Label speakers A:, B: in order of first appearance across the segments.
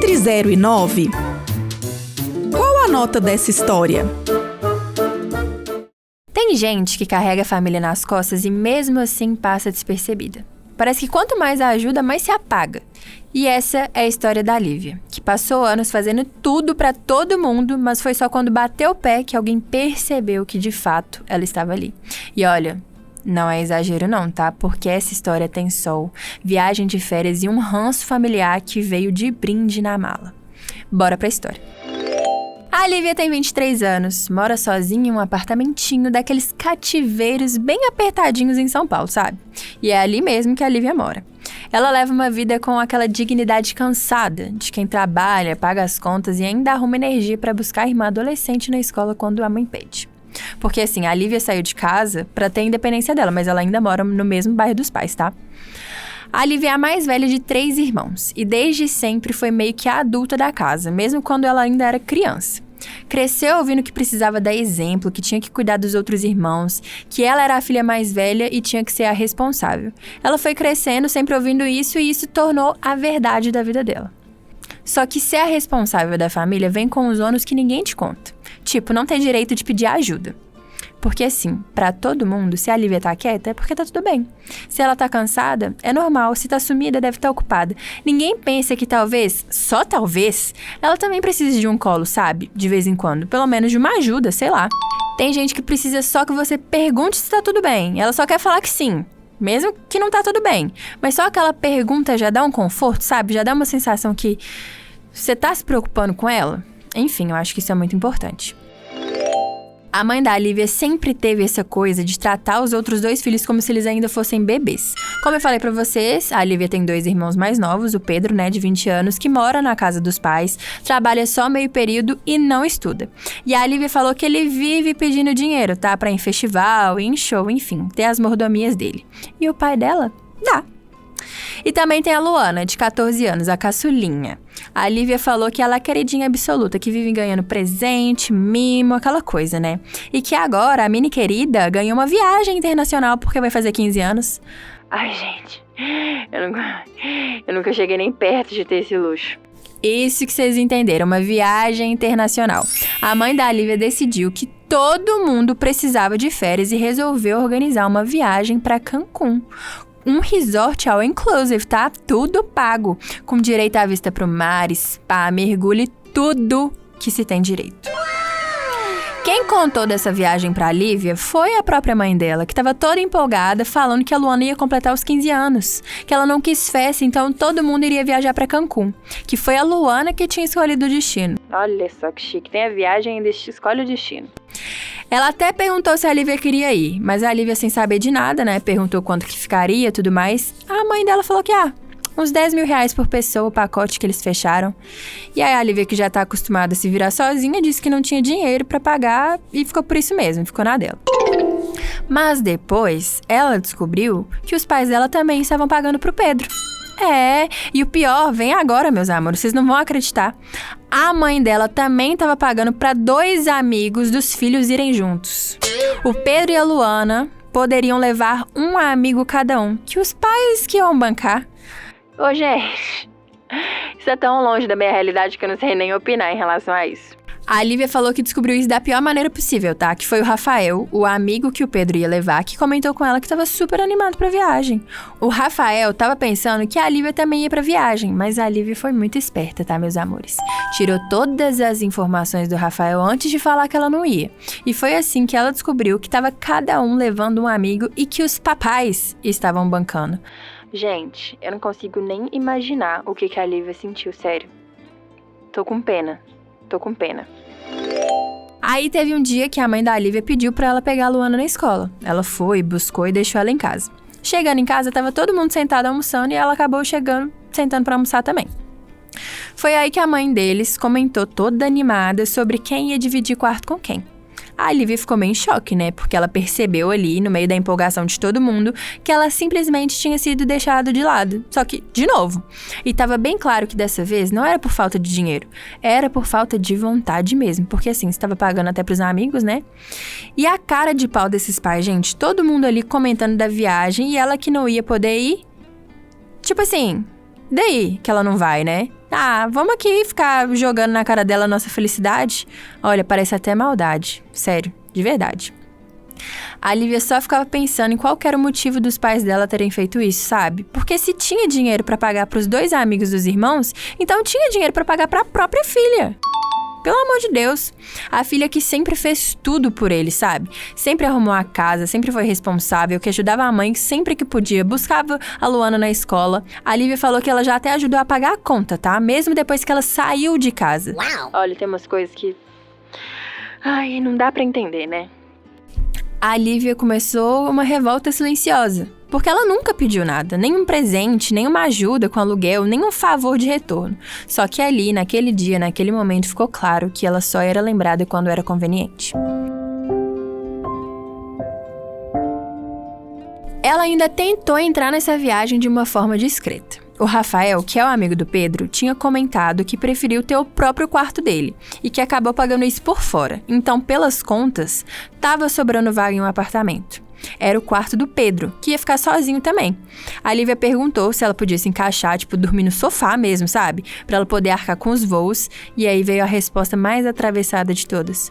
A: Entre 0 e 9, qual a nota dessa história?
B: Tem gente que carrega a família nas costas e mesmo assim passa despercebida. Parece que quanto mais ajuda, mais se apaga. E essa é a história da Lívia, que passou anos fazendo tudo pra todo mundo, mas foi só quando bateu o pé que alguém percebeu que de fato ela estava ali. E olha, não é exagero não, tá? Porque essa história tem sol, viagem de férias e um ranço familiar que veio de brinde na mala. Bora pra história. A Lívia tem 23 anos, mora sozinha em um apartamentinho daqueles cativeiros bem apertadinhos em São Paulo, sabe? E é ali mesmo que a Lívia mora. Ela leva uma vida com aquela dignidade cansada de quem trabalha, paga as contas e ainda arruma energia para buscar a irmã adolescente na escola quando a mãe pede. Porque assim, a Lívia saiu de casa para ter a independência dela, mas ela ainda mora no mesmo bairro dos pais, tá? A Lívia é a mais velha de 3 irmãos e desde sempre foi meio que a adulta da casa, mesmo quando ela ainda era criança. Cresceu ouvindo que precisava dar exemplo, que tinha que cuidar dos outros irmãos, que ela era a filha mais velha e tinha que ser a responsável. Ela foi crescendo sempre ouvindo isso e isso tornou a verdade da vida dela. Só que ser a responsável da família vem com os ônus que ninguém te conta. Tipo, não ter direito de pedir ajuda. Porque assim, pra todo mundo, se a Lívia tá quieta, é porque tá tudo bem. Se ela tá cansada, é normal. Se tá sumida, deve estar ocupada. Ninguém pensa que talvez, só talvez, ela também precise de um colo, sabe? De vez em quando. Pelo menos de uma ajuda, sei lá. Tem gente que precisa só que você pergunte se tá tudo bem. Ela só quer falar que sim. Mesmo que não tá tudo bem. Mas só aquela pergunta já dá um conforto, sabe? Já dá uma sensação que você tá se preocupando com ela. Enfim, eu acho que isso é muito importante. A mãe da Lívia sempre teve essa coisa de tratar os outros 2 filhos como se eles ainda fossem bebês. Como eu falei pra vocês, a Lívia tem 2 irmãos mais novos, o Pedro, de 20 anos, que mora na casa dos pais, trabalha só meio período e não estuda. E a Lívia falou que ele vive pedindo dinheiro, tá? Pra ir em festival, ir em show, enfim, ter as mordomias dele. E o pai dela dá. E também tem a Luana, de 14 anos, a caçulinha. A Lívia falou que ela é a queridinha absoluta, que vive ganhando presente, mimo, aquela coisa, né? E que agora a mini querida ganhou uma viagem internacional porque vai fazer 15 anos. Ai, gente, eu nunca cheguei nem perto de ter esse luxo. Isso que vocês entenderam, uma viagem internacional. A mãe da Lívia decidiu que todo mundo precisava de férias e resolveu organizar uma viagem para Cancún. Um resort all inclusive, tá? Tudo pago, com direito à vista pro mar, spa, mergulho e tudo que se tem direito. Quem contou dessa viagem pra Lívia foi a própria mãe dela, que estava toda empolgada, falando que a Luana ia completar os 15 anos, que ela não quis festa, então todo mundo iria viajar pra Cancún, que foi a Luana que tinha escolhido o destino. Olha só que chique, tem a viagem e ainda escolhe o destino. Ela até perguntou se a Lívia queria ir, mas a Lívia, sem saber de nada, perguntou quanto que ficaria e tudo mais. A mãe dela falou que, uns 10 mil reais por pessoa o pacote que eles fecharam. E aí a Lívia, que já tá acostumada a se virar sozinha, disse que não tinha dinheiro pra pagar e ficou por isso mesmo, ficou na dela. Mas depois, ela descobriu que os pais dela também estavam pagando pro Pedro. E o pior vem agora, meus amores, vocês não vão acreditar. A mãe dela também estava pagando para 2 amigos dos filhos irem juntos. O Pedro e a Luana poderiam levar um amigo cada um, que os pais que iam bancar. Ô, gente, isso é tão longe da minha realidade que eu não sei nem opinar em relação a isso. A Lívia falou que descobriu isso da pior maneira possível, tá? Que foi o Rafael, o amigo que o Pedro ia levar, que comentou com ela que tava super animado pra viagem. O Rafael tava pensando que a Lívia também ia pra viagem, mas a Lívia foi muito esperta, tá, meus amores? Tirou todas as informações do Rafael antes de falar que ela não ia. E foi assim que ela descobriu que tava cada um levando um amigo e que os papais estavam bancando. Gente, eu não consigo nem imaginar o que a Lívia sentiu, sério. Tô com pena. Aí teve um dia que a mãe da Lívia pediu pra ela pegar a Luana na escola. Ela foi, buscou e deixou ela em casa. Chegando em casa, tava todo mundo sentado almoçando e ela acabou sentando pra almoçar também. Foi aí que a mãe deles comentou toda animada sobre quem ia dividir quarto com quem. A Lívia ficou meio em choque, porque ela percebeu ali, no meio da empolgação de todo mundo, que ela simplesmente tinha sido deixada de lado. Só que, de novo. E tava bem claro que dessa vez não era por falta de dinheiro, era por falta de vontade mesmo. Porque assim, você tava pagando até pros amigos, E a cara de pau desses pais, gente, todo mundo ali comentando da viagem e ela que não ia poder ir. Tipo assim, daí que ela não vai, Ah, vamos aqui ficar jogando na cara dela a nossa felicidade? Olha, parece até maldade. Sério, de verdade. A Lívia só ficava pensando em qual que era o motivo dos pais dela terem feito isso, sabe? Porque se tinha dinheiro pra pagar pros 2 amigos dos irmãos, então tinha dinheiro pra pagar pra própria filha. Pelo amor de Deus, a filha que sempre fez tudo por ele, sabe? Sempre arrumou a casa, sempre foi responsável, que ajudava a mãe sempre que podia, buscava a Luana na escola. A Lívia falou que ela já até ajudou a pagar a conta, tá? Mesmo depois que ela saiu de casa.
C: Uau!
B: Olha, tem umas coisas que... Ai, não dá pra entender, né? A Lívia começou uma revolta silenciosa, porque ela nunca pediu nada, nem um presente, nem uma ajuda com aluguel, nem um favor de retorno. Só que ali, naquele dia, naquele momento, ficou claro que ela só era lembrada quando era conveniente. Ela ainda tentou entrar nessa viagem de uma forma discreta. O Rafael, que é o amigo do Pedro, tinha comentado que preferiu ter o próprio quarto dele e que acabou pagando isso por fora. Então, pelas contas, tava sobrando vaga em um apartamento. Era o quarto do Pedro, que ia ficar sozinho também. A Lívia perguntou se ela podia se encaixar, dormir no sofá mesmo, sabe? Pra ela poder arcar com os voos. E aí veio a resposta mais atravessada de todas.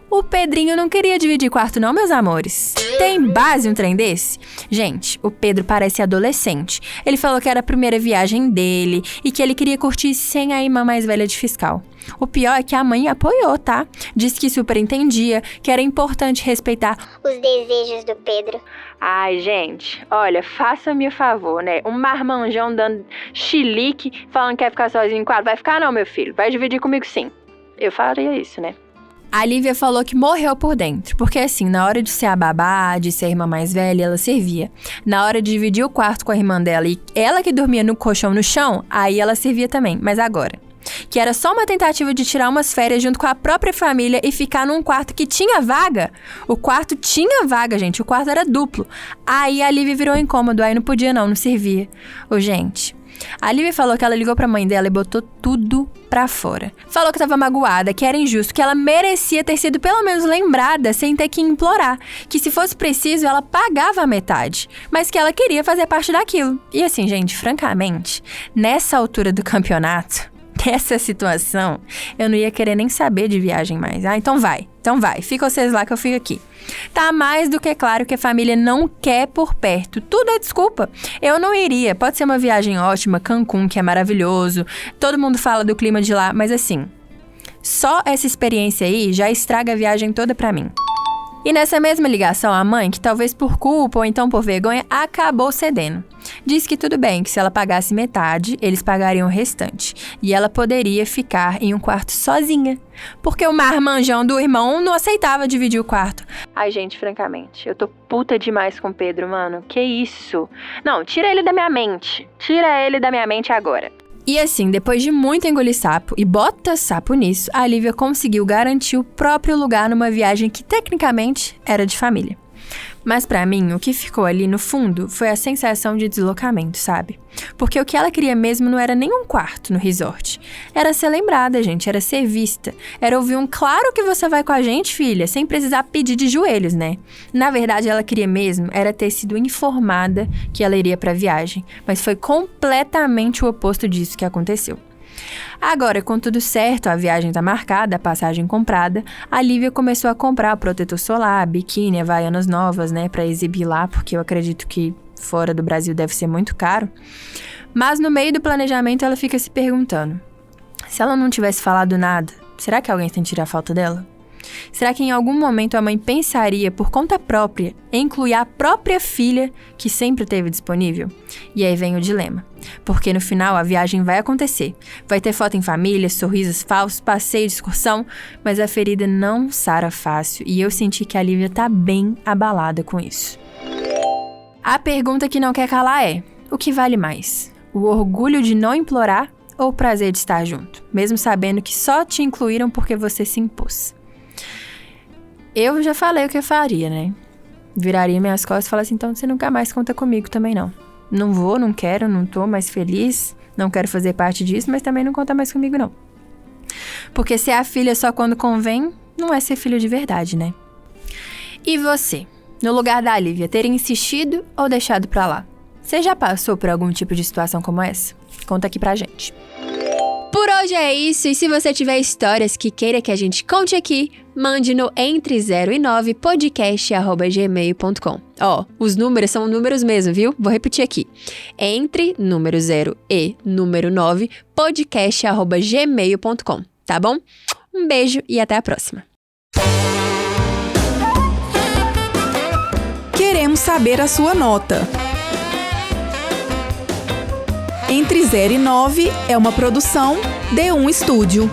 B: O Pedrinho não queria dividir quarto não, meus amores. Tem base um trem desse? Gente, o Pedro parece adolescente. Ele falou que era a primeira viagem dele e que ele queria curtir sem a irmã mais velha de fiscal. O pior é que a mãe apoiou, tá? Disse que super entendia, que era importante respeitar
C: os desejos do Pedro.
B: Ai, gente, olha, faça-me o favor, né? Um marmanjão dando chilique, falando que quer ficar sozinho em quarto. Vai ficar não, meu filho. Vai dividir comigo sim. Eu faria isso, né? A Lívia falou que morreu por dentro, porque assim, na hora de ser a babá, de ser a irmã mais velha, ela servia. Na hora de dividir o quarto com a irmã dela e ela que dormia no colchão no chão, aí ela servia também, mas agora. Que era só uma tentativa de tirar umas férias junto com a própria família e ficar num quarto que tinha vaga. O quarto tinha vaga, gente, o quarto era duplo. Aí a Lívia virou incômodo, aí não podia não servia. Ô, gente... A Lívia falou que ela ligou pra mãe dela e botou tudo pra fora. Falou que tava magoada, que era injusto, que ela merecia ter sido pelo menos lembrada sem ter que implorar. Que se fosse preciso, ela pagava a metade. Mas que ela queria fazer parte daquilo. E assim, gente, francamente, nessa altura do campeonato, nessa situação, eu não ia querer nem saber de viagem mais. Ah, então vai. Fica vocês lá que eu fico aqui. Tá mais do que claro que a família não quer por perto. Tudo é desculpa. Eu não iria. Pode ser uma viagem ótima, Cancún, que é maravilhoso. Todo mundo fala do clima de lá, mas assim, só essa experiência aí já estraga a viagem toda pra mim. E nessa mesma ligação, a mãe, que talvez por culpa ou então por vergonha, acabou cedendo. Disse que tudo bem, que se ela pagasse metade, eles pagariam o restante. E ela poderia ficar em um quarto sozinha. Porque o marmanjão do irmão não aceitava dividir o quarto. Ai, gente, francamente, eu tô puta demais com o Pedro, mano. Que isso? Não, tira ele da minha mente. Tira ele da minha mente agora. E assim, depois de muito engolir sapo, e bota sapo nisso, a Lívia conseguiu garantir o próprio lugar numa viagem que tecnicamente era de família. Mas pra mim, o que ficou ali no fundo foi a sensação de deslocamento, sabe? Porque o que ela queria mesmo não era nem um quarto no resort. Era ser lembrada, gente, era ser vista. Era ouvir um "claro que você vai com a gente, filha", sem precisar pedir de joelhos, né? Na verdade, ela queria mesmo era ter sido informada que ela iria pra viagem. Mas foi completamente o oposto disso que aconteceu. Agora, com tudo certo, a viagem tá marcada, a passagem comprada, a Lívia começou a comprar protetor solar, biquíni, havaianas novas, né, pra exibir lá, porque eu acredito que fora do Brasil deve ser muito caro. Mas no meio do planejamento ela fica se perguntando, se ela não tivesse falado nada, será que alguém sentiria a falta dela? Será que em algum momento a mãe pensaria, por conta própria, em incluir a própria filha que sempre teve disponível? E aí vem o dilema. Porque no final a viagem vai acontecer. Vai ter foto em família, sorrisos falsos, passeio de excursão, mas a ferida não sara fácil e eu senti que a Lívia tá bem abalada com isso. A pergunta que não quer calar é: o que vale mais? O orgulho de não implorar ou o prazer de estar junto? Mesmo sabendo que só te incluíram porque você se impôs. Eu já falei o que eu faria, né? Viraria minhas costas e falaria assim, então você nunca mais conta comigo também não. Não vou, não quero, não tô mais feliz, não quero fazer parte disso, mas também não conta mais comigo não. Porque ser a filha só quando convém, não é ser filho de verdade, né? E você, no lugar da Lívia, teria insistido ou deixado pra lá? Você já passou por algum tipo de situação como essa? Conta aqui pra gente. hoje é isso, e se você tiver histórias que queira que a gente conte aqui, mande no entre0e9podcast@gmail.com. Os números são números mesmo, viu? Vou repetir aqui. Entre número 0 e número 9 podcast@gmail.com, tá bom? Um beijo e até a próxima.
A: Queremos saber a sua nota. Entre 0 e 9 é uma produção D1 Estúdio.